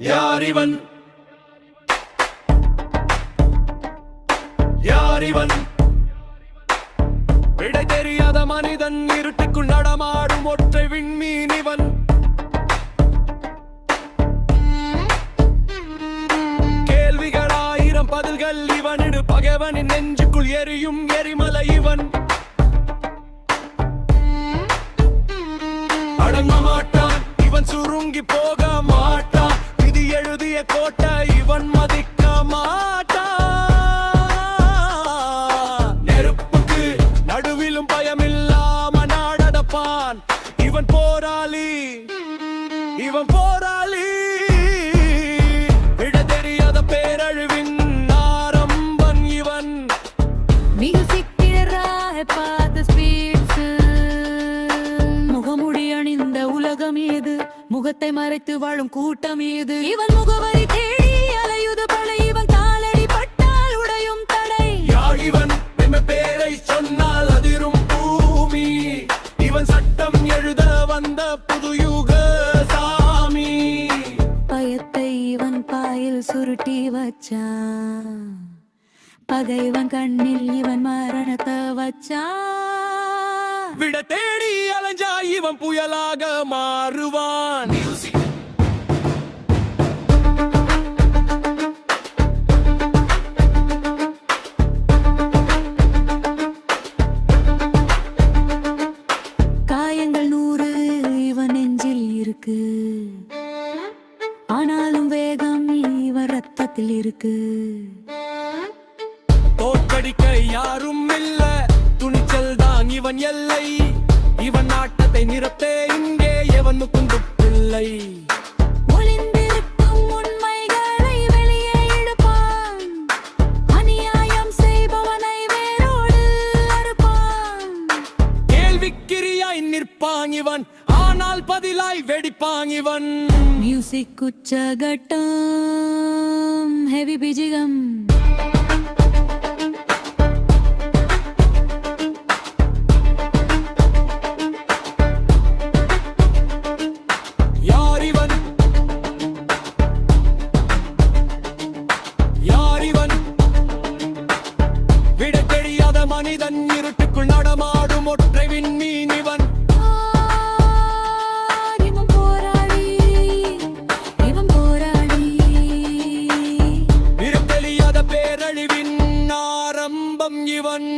யாரிவன் யாரிவன் விடை தெரியாத மனிதன் இருட்டுக்குள் நடமாடும் ஒற்றை விண்மீன் இவன் கேள்விகள் ஆயிரம் பதில்கள் இவனிடு பகைவனின் நெஞ்சுக்குள் எரியும் எரிமலை இவன் அடங்க மாட்டான் இவன் சுருங்கி போக மாட்டான் விதி எழுதிய கோட்டை இவன் மதிக்க மாட்டான் நெருப்புக்கு நடுவிலும் பயமில்லாம நாடடப்பான் இவன் போராளி இவன் போராளி விட தெரியாத பேரழிவின் ஆரம்பன் இவன் Music பார்த்த ஸ்பீட்ஸ் முகமுடி அணிந்த உலகம் ஏது முகத்தை மறைத்து வாழும் கூட்டம் ஏது இவன் முகவரி தேடி அலையுது படை இவன் காலடி பட்டால் உடையும் தடை யாழிவன் பேரை சொன்னால் அதிரும் பூமி இவன் சட்டம் எழுத வந்த புதுயுக சாமி பயத்தை இவன் பாயில் சுருட்டி வச்சான் பகைவன் கண்ணில் இவன் மரணத்தை வச்சான் விட தேடி அலைஞ்சா இவன் புயலாக மாறுவான் காயங்கள் 100 இவன் நெஞ்சில் இருக்கு ஆனாலும் வேகம் இவன் ரத்தத்தில் இருக்கு தோற்கடிக்க யாரும் இல்ல துணிச்சல் தான் இவன் எல்லை இவன் நாட்டத்தை நிறத்தே இங்கே எவனுக்கும் துப்பில்லை ஒளிந்திருக்கும் உண்மைகளை வெளியே எடுப்பான் அநியாயம் செய்பவனை வேரோடு அறுப்பான் கேள்விக்கிரியாய் நிற்பான் இவன் ஆனால் பதிலாய் வெடிப்பான் இவன் மியூசிக் உச்சகட்டம் ஹெவி பிஜிகம் யாரிவன் யாரிவன் விட தெரியாத மனிதன் இருட்டுக்குள் நடமாடும் ஒற்றை விண்மீன் இவன் இவன் போராடி இவன் போராடி விட தெரியாத பேரழிவின் ஆரம்பம் இவன்